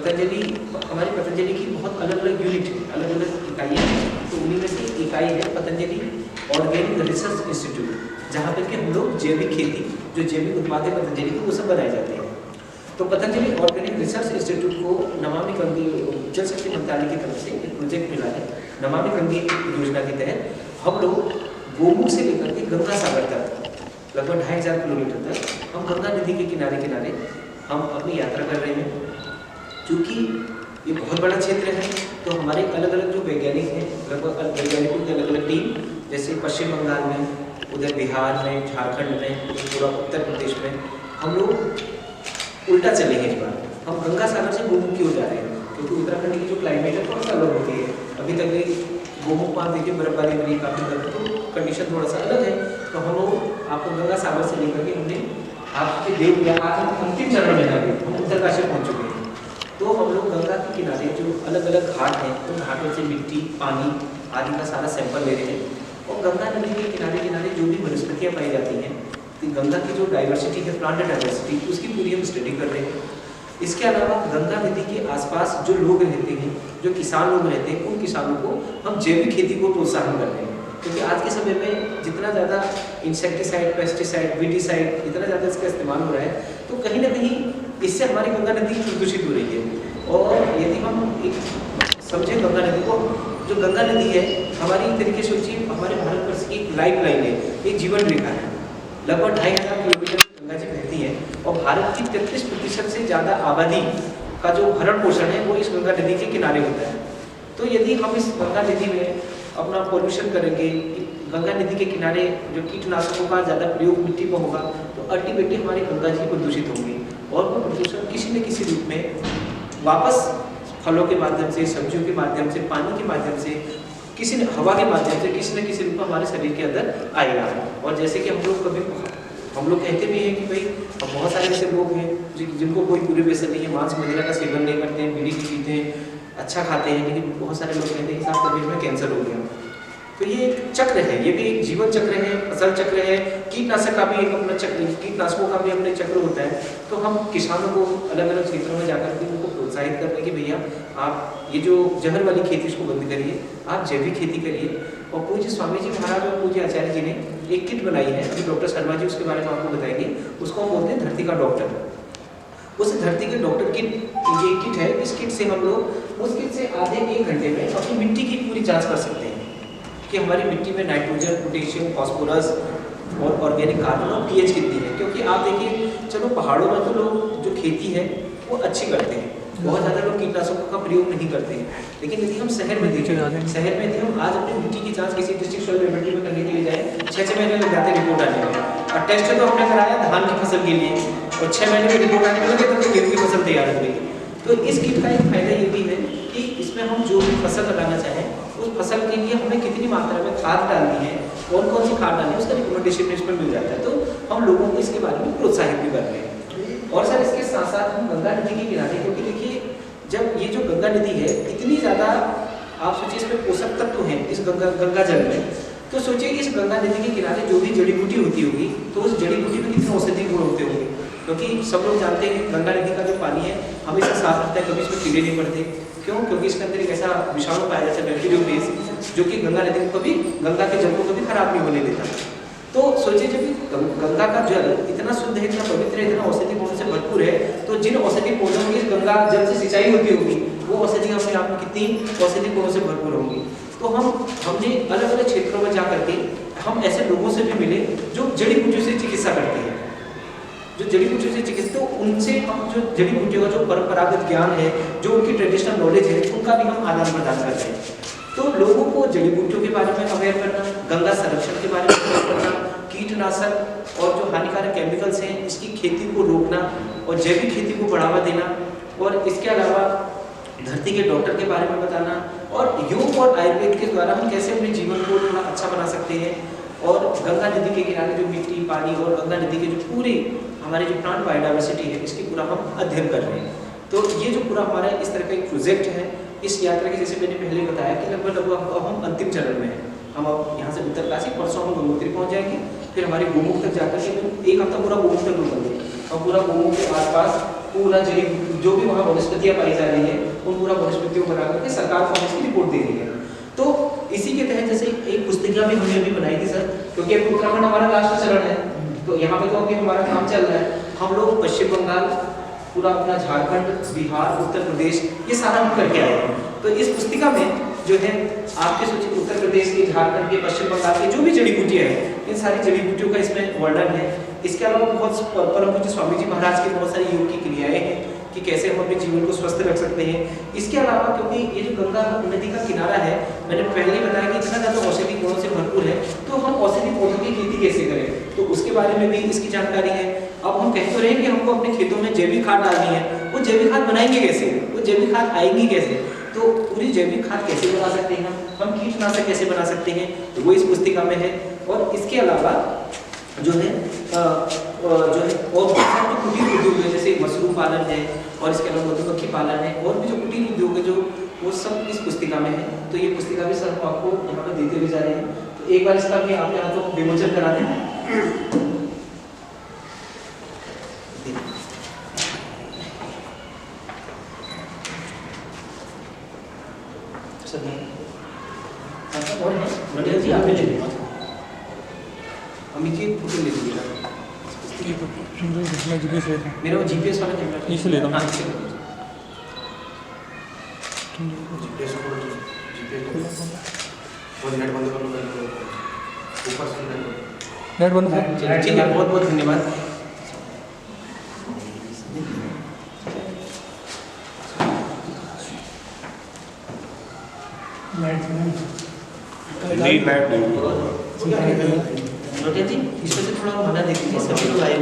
पतंजलि हमारी पतंजलि की बहुत अलग अलग यूनिट है, अलग अलग इकाइयाँ हैं। तो उन्हीं में से एक इकाई है पतंजलि ऑर्गेनिक रिसर्च इंस्टीट्यूट, जहाँ पे कि हम लोग जैविक खेती, जो जैविक उत्पाद है पतंजलि के, वो सब बनाए जाते हैं। तो पतंजलि ऑर्गेनिक रिसर्च इंस्टीट्यूट को नमामि गंगे जल शक्ति मंत्रालय की तरफ से एक प्रोजेक्ट मिला है। नमामि गंगे योजना के तहत हम लोग गोमुख से लेकर के गंगा सागर तक लगभग 2500 किलोमीटर तक हम गंगा नदी के किनारे किनारे हम अपनी यात्रा कर रहे हैं। क्योंकि ये बहुत बड़ा क्षेत्र है, तो हमारे अलग अलग जो वैज्ञानिक हैं, लगभग वैज्ञानिकों की अलग अलग टीम, जैसे पश्चिम बंगाल में, उधर बिहार में, झारखंड में, पूरा उत्तर प्रदेश में, हम लोग उल्टा चलेंगे इस बार। हम गंगा सागर से गोमुख की हो जा रहे हैं, क्योंकि उत्तराखंड की जो क्लाइमेट है थोड़ा सा अलग होती है। अभी तक ये गोमुख वहाँ देखिए बर्फबारी बनी काफ़ी तक, तो कंडीशन थोड़ा सा अलग है। तो हम लोग आपको गंगा सागर से लेकर के हमने आपके देव या आज हम अंतिम चरण में जाएंगे, हम उत्तरकाशी पहुँच चुके हैं। तो हम लोग गंगा के किनारे जो अलग अलग घाट हैं, उन घाटों से मिट्टी, पानी आदि का सारा सैंपल ले रहे हैं। और गंगा नदी के किनारे किनारे जो भी वनस्पतियाँ पाई जाती हैं, तो गंगा की जो डाइवर्सिटी है, प्लांट डाइवर्सिटी, उसकी पूरी हम स्टडी कर रहे हैं। इसके अलावा गंगा नदी के आसपास जो लोग रहते हैं, जो किसान लोग रहते हैं, उन किसानों को हम जैविक खेती को प्रोत्साहन कर रहे हैं। क्योंकि आज के समय में जितना ज़्यादा इंसेक्टिसाइड, पेस्टिसाइड, वीडिसाइड, इतना ज़्यादा इसका इस्तेमाल हो रहा है, तो कहीं ना कहीं इससे हमारी गंगा नदी प्रदूषित हो रही है। और यदि हम एक समझें गंगा नदी को, जो गंगा नदी है हमारी एक तरीके से सोचिए हमारे भारतवर्ष की एक लाइफ लाइन है, एक जीवन रेखा है। लगभग 2500 किलोमीटर गंगा जी बहती है, और भारत की 33% से ज़्यादा आबादी का जो भरण पोषण है वो इस गंगा नदी के किनारे होता है। तो यदि हम इस गंगा नदी में अपना पॉल्यूशन करेंगे, गंगा नदी के किनारे जो कीटनाशकों का ज़्यादा प्रयोग मिट्टी में होगा, तो अल्टीमेटली हमारी गंगा जी प्रदूषित होंगी। और वो प्रदूषण किसी न किसी रूप में वापस फलों के माध्यम से, सब्जियों के माध्यम से, पानी के माध्यम से, किसी न हवा के माध्यम से, किसी न किसी रूप में हमारे शरीर के अंदर आएगा। और जैसे कि हम लोग कहते भी हैं कि भाई अब बहुत सारे ऐसे लोग हैं जिनको कोई पूरी व्यसन नहीं है, मांस मदिरा का सेवन नहीं करते हैं, बीड़ी नहीं पीते हैं, अच्छा खाते हैं, लेकिन बहुत सारे लोग कहते हैं कि साहब तबीयत में कैंसर हो गया। तो ये एक चक्र है, ये भी एक जीवन चक्र है, फसल चक्र है, कीटनाशक का भी एक अपना चक्र, कीटनाशकों का भी अपना चक्र होता है। तो हम किसानों को अलग अलग क्षेत्रों में जाकर के उनको प्रोत्साहित करने कि भैया आप ये जो जहर वाली खेती इसको बंद करिए, आप जैविक खेती करिए। और पूज्य स्वामी जी महाराज और पूज्य आचार्य जी ने एक किट बनाई है, अभी डॉक्टर शर्मा जी उसके बारे में आपको बताएंगे। उसको हम बोलते हैं धरती का डॉक्टर। उस धरती के डॉक्टर किट, ये किट है, इस किट से हम लोग उस किट से आधे 1 घंटे में अपनी मिट्टी की पूरी जाँच कर सकते हैं कि हमारी मिट्टी में नाइट्रोजन, पोटेशियम, फास्फोरस और ऑर्गेनिक कार्बन और पीएच कितनी है। क्योंकि आप देखिए, चलो पहाड़ों में तो लोग जो खेती है वो अच्छी करते हैं, बहुत ज़्यादा लोग कीटनाशकों का प्रयोग नहीं करते हैं। लेकिन यदि हम शहर में देखें, शहर में यदि हम आज अपनी मिट्टी की जांच किसी डिस्ट्रिक्ट सॉइल लेबोरेटरी में करने के लिए जाए, 6 महीने लग जाते हैं रिपोर्ट आने में। और टेस्ट तो हमने कराया धान की फसल के लिए, और 6 महीने में रिपोर्ट आने के लगे तो गेहूँ की फसल तैयार हो गई। तो इस किट का एक फायदा ये भी है कि इसमें हम जो भी फसल लगाना चाहें, उस फसल के लिए हमें कितनी मात्रा में खाद डालनी है, कौन कौन सी खाद डालनी है, उसका रिकमेंडेशन इस पर मिल जाता है। तो हम लोगों को इसके बारे में प्रोत्साहित भी कर रहे हैं। और सर इसके साथ साथ हम गंगा नदी के किनारे, क्योंकि देखिए जब ये जो गंगा नदी है इतनी ज़्यादा, आप सोचिए इसमें पोषक तत्व हैं इस गंगा जल में, तो सोचिए इस गंगा नदी के किनारे जो भी जड़ी बूटी होती होगी, तो उस जड़ी बूटी में कितने औषधीय गुण होते होंगे। क्योंकि सब लोग जानते हैं कि गंगा नदी का जो पानी है हमेशा साफ रहता है, कभी इसमें कीड़े नहीं पड़ते। क्यों? क्योंकि इसके अंदर एक ऐसा विषाणु पाया जाता है, बैक्टीरियोफेज, जो कि गंगा नदी को कभी, गंगा के जल को कभी खराब नहीं होने देता। तो सोचिए जब गंगा का जल इतना शुद्ध है, इतना पवित्र है, इतना औषधि गुणों से भरपूर है, तो जिन औषधि पौधों की गंगा जल से सिंचाई होती होगी, वो औषधि अपने आप में कितनी औषधि गुणों से भरपूर होंगी। तो हमने अलग अलग क्षेत्रों में जा करके हम ऐसे लोगों से भी मिले जो जड़ी बूटियों से चिकित्सा करते हैं, जो जड़ी बूटियों से चिकित्सा, तो उनसे हम जो जड़ी बूटियों का जो परंपरागत ज्ञान है, जो उनकी ट्रेडिशनल नॉलेज है, उनका भी हम आदान प्रदान करते हैं। तो लोगों को जड़ी बूटियों के बारे में अवेयर करना, गंगा संरक्षण के बारे में अवेयर करना, कीटनाशक और जो हानिकारक केमिकल्स हैं इसकी खेती को रोकना और जैविक खेती को बढ़ावा देना, और इसके अलावा धरती के डॉक्टर के बारे में बताना, और योग और आयुर्वेद के द्वारा हम कैसे अपने जीवन को थोड़ा अच्छा बना सकते हैं। और गंगा नदी के किनारे जो मिट्टी, पानी और गंगा नदी के जो पूरे हमारे जो प्लांट बायोडाइवर्सिटी है, इसकी पूरा हम अध्ययन कर रहे हैं। तो ये जो पूरा हमारा इस तरह का एक प्रोजेक्ट है, इस यात्रा के, जैसे मैंने पहले बताया कि लगभग अब हम अंतिम चरण में हैं। हम अब यहाँ से उत्तरकाशी, परसों हम गंगोत्री पहुँच जाएंगे, फिर हमारे गोमुख तक जाकर के 1 हफ्ता पूरा गोमुख तक रुकेंगे, और पूरा गोमुख के आसपास पूरा जो भी वहाँ वनस्पतियाँ पाई जा रही है उन पूरा वनस्पतियों को बना करके सरकार को इसकी रिपोर्ट दे रही है। तो इसी के तहत जैसे एक पुस्तिका भी हमने अभी बनाई थी सर, क्योंकि अभी उत्तराखंड हमारा लास्ट चरण है, तो यहाँ पे तो अभी हमारा काम चल रहा है। हम लोग पश्चिम बंगाल, पूरा अपना झारखंड, बिहार, उत्तर प्रदेश, ये सारा हम करके आए हैं। तो इस पुस्तिका में जो है आपके सूचित उत्तर प्रदेश के, झारखंड के, पश्चिम बंगाल के जो भी जड़ी बूटियाँ हैं, इन सारी जड़ी बूटियों का इसमें वर्णन है। इसके अलावा बहुत परम पूज्य स्वामी जी महाराज की बहुत सारी योग की क्रियाएं हैं कि कैसे हम अपने जीवन को स्वस्थ रख सकते हैं। इसके अलावा क्योंकि ये जो गंगा नदी का किनारा है, मैंने पहले ही बताया कि इतना ज़्यादा औषधि गुणों से भरपूर है, तो हम औषधि पौधों की खेती कैसे करें, तो उसके बारे में भी इसकी जानकारी है। अब हम कह तो रहे हैं कि हमको अपने खेतों में जैविक खाद डालनी है, वो जैविक खाद बनाएंगे कैसे, वो जैविक खाद आएंगी कैसे, तो पूरी जैविक खाद कैसे बना सकते हैं हम कीटनाशक कैसे बना सकते हैं, तो वो इस पुस्तिका में है। और इसके अलावा जो है और जो कुटीर उद्योग है, जैसे मशरूम पालन है, और इसके अलावा मधुमक्खी पालन है, और भी जो कुटीर उद्योग है जो वो सब इस पुस्तिका में है। तो ये पुस्तिका भी सर हम आपको यहाँ पर देते हुए जा रहे हैं। तो एक बार इसका भी आप यहाँ तो विमोचन करा दें। और मंडिया जी आप ले लीजिए, अमित जी फोटो ले लीजिएगा। मेरा वो जीपीएस वाला कैमरा इसे ले लो। हाँ इसे ले लो। जीपीएस खोलो, जीपीएस वो नेट बंद कर लो, ऊपर से नेट बंद कर। ठीक है, बहुत बहुत धन्यवाद। जी इसमें से थोड़ा मना देखिए, सभी लोग आए।